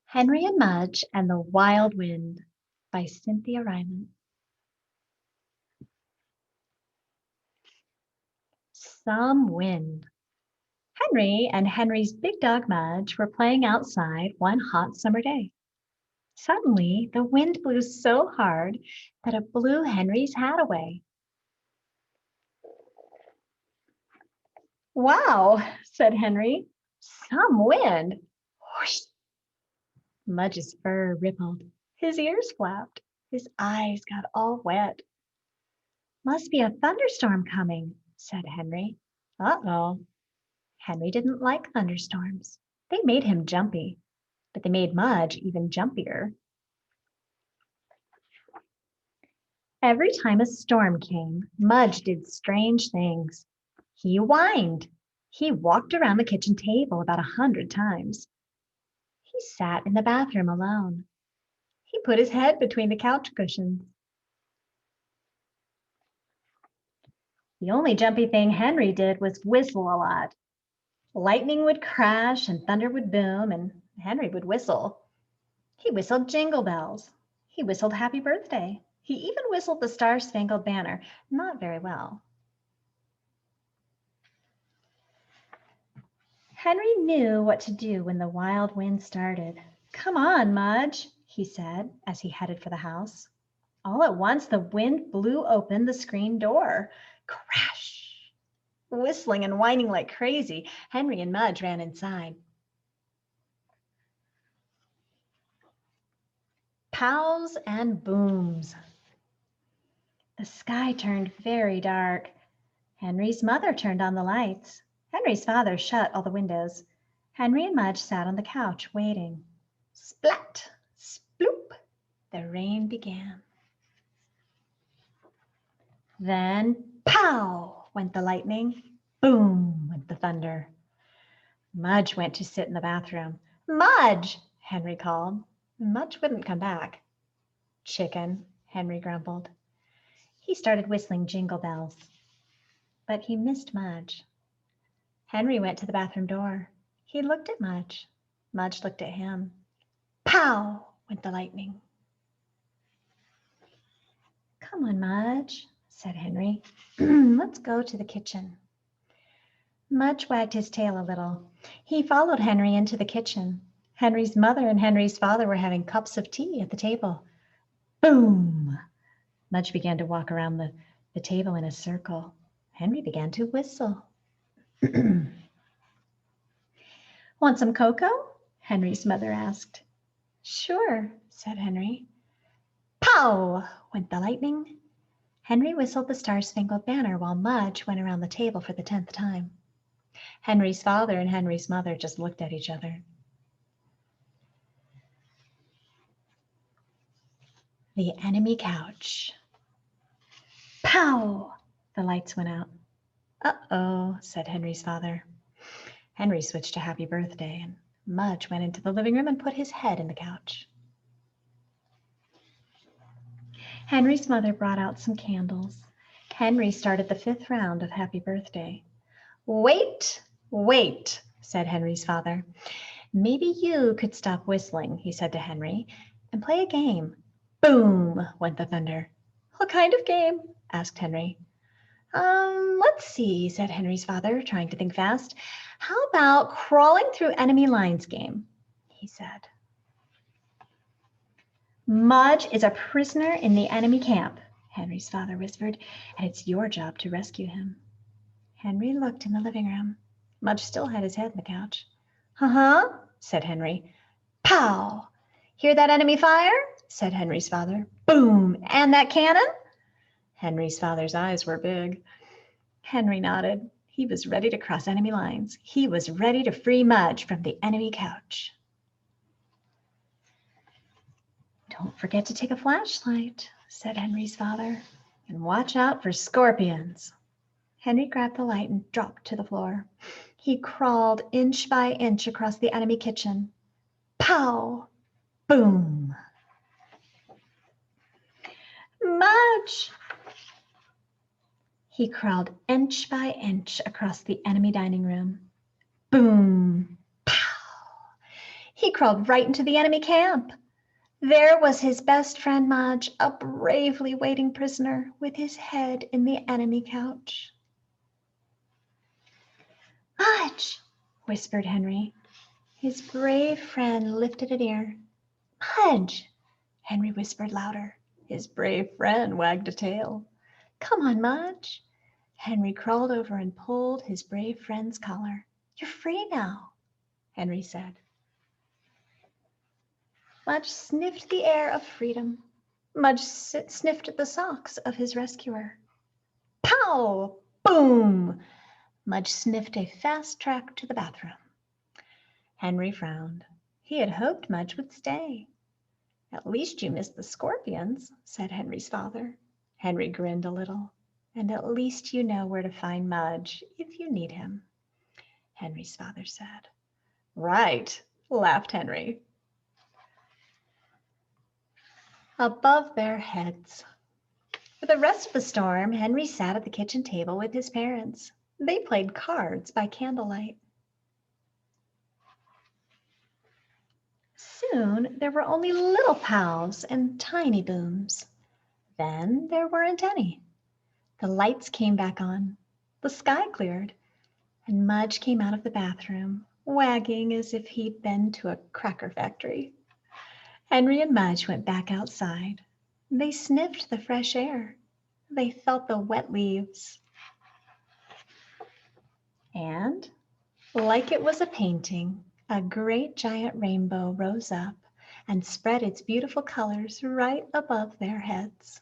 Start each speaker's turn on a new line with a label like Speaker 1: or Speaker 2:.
Speaker 1: Henry and Mudge and the Wild Wind by Cynthia Rylant. Some wind. Henry and Henry's big dog Mudge were playing outside one hot summer day. Suddenly, the wind blew so hard that it blew Henry's hat away. "Wow," said Henry. "Some wind." Whoosh! Mudge's fur rippled. His ears flapped. His eyes got all wet. "Must be a thunderstorm coming," said Henry. Uh-oh. Henry didn't like thunderstorms. They made him jumpy, but they made Mudge even jumpier. Every time a storm came, Mudge did strange things. He whined. He walked around the kitchen table about 100 times. He sat in the bathroom alone. He put his head between the couch cushions. The only jumpy thing Henry did was whistle a lot. Lightning would crash and thunder would boom, and Henry would whistle. He whistled Jingle Bells. He whistled Happy Birthday. He even whistled the Star-Spangled Banner, not very well. Henry knew what to do when the wild wind started. "Come on, Mudge," he said as he headed for the house. All at once, the wind blew open the screen door. Crash! Whistling and whining like crazy, Henry and Mudge ran inside. Pows and booms. The sky turned very dark. Henry's mother turned on the lights. Henry's father shut all the windows. Henry and Mudge sat on the couch waiting. Splat! Sploop! The rain began. Then pow went the lightning. Boom went the thunder. Mudge went to sit in the bathroom. "Mudge!" Henry called. Mudge wouldn't come back. "Chicken," Henry grumbled. He started whistling Jingle Bells, but he missed Mudge. Henry went to the bathroom door. He looked at Mudge. Mudge looked at him. Pow went the lightning. "Come on, Mudge," said Henry. "Let's go to the kitchen." Mudge wagged his tail a little. He followed Henry into the kitchen. Henry's mother and Henry's father were having cups of tea at the table. Boom! Mudge began to walk around the table in a circle. Henry began to whistle. "Want some cocoa?" Henry's mother asked. "Sure," said Henry. Pow! Went the lightning. Henry whistled the Star-Spangled Banner while Mudge went around the table for the 10th time. Henry's father and Henry's mother just looked at each other. The enemy couch. Pow! The lights went out. "Uh-oh," said Henry's father. Henry switched to Happy Birthday, and Mudge went into the living room and put his head in the couch. Henry's mother brought out some candles. Henry started the 5th round of Happy Birthday. "Wait, wait," said Henry's father. "Maybe you could stop whistling," he said to Henry, "and play a game." Boom went the thunder. "What kind of game?" asked Henry. Let's see," said Henry's father, trying to think fast. "How about crawling through enemy lines game?" he said. "Mudge is a prisoner in the enemy camp," Henry's father whispered, "and it's your job to rescue him." Henry looked in the living room. Mudge still had his head in the couch. "Uh-huh," said Henry. Pow! "Hear that enemy fire?" said Henry's father. Boom! "And that cannon?" Henry's father's eyes were big. Henry nodded. He was ready to cross enemy lines. He was ready to free Mudge from the enemy couch. "Don't forget to take a flashlight," said Henry's father, "and watch out for scorpions." Henry grabbed the light and dropped to the floor. He crawled inch by inch across the enemy kitchen. Pow! Boom! "Mudge!" He crawled inch by inch across the enemy dining room. Boom! Pow! He crawled right into the enemy camp. There was his best friend Mudge, a bravely waiting prisoner with his head in the enemy couch. Mudge, whispered Henry. His brave friend lifted an ear. Mudge, Henry whispered louder. His brave friend wagged a tail. Come on, Mudge. Henry crawled over and pulled his brave friend's collar. You're free now, Henry said. Mudge sniffed the air of freedom. Mudge sniffed the socks of his rescuer. Pow! Boom! Mudge sniffed a fast track to the bathroom. Henry frowned. He had hoped Mudge would stay. At least you missed the scorpions, said Henry's father. Henry grinned a little. And at least you know where to find Mudge if you need him, Henry's father said. Right, laughed Henry. Above their heads. For the rest of the storm, Henry sat at the kitchen table with his parents. They played cards by candlelight. Soon there were only little pows and tiny booms. Then there weren't any. The lights came back on. The sky cleared, and Mudge came out of the bathroom, wagging as if he'd been to a cracker factory. Henry and Mudge went back outside. They sniffed the fresh air. They felt the wet leaves. And, like it was a painting, a great giant rainbow rose up and spread its beautiful colors right above their heads.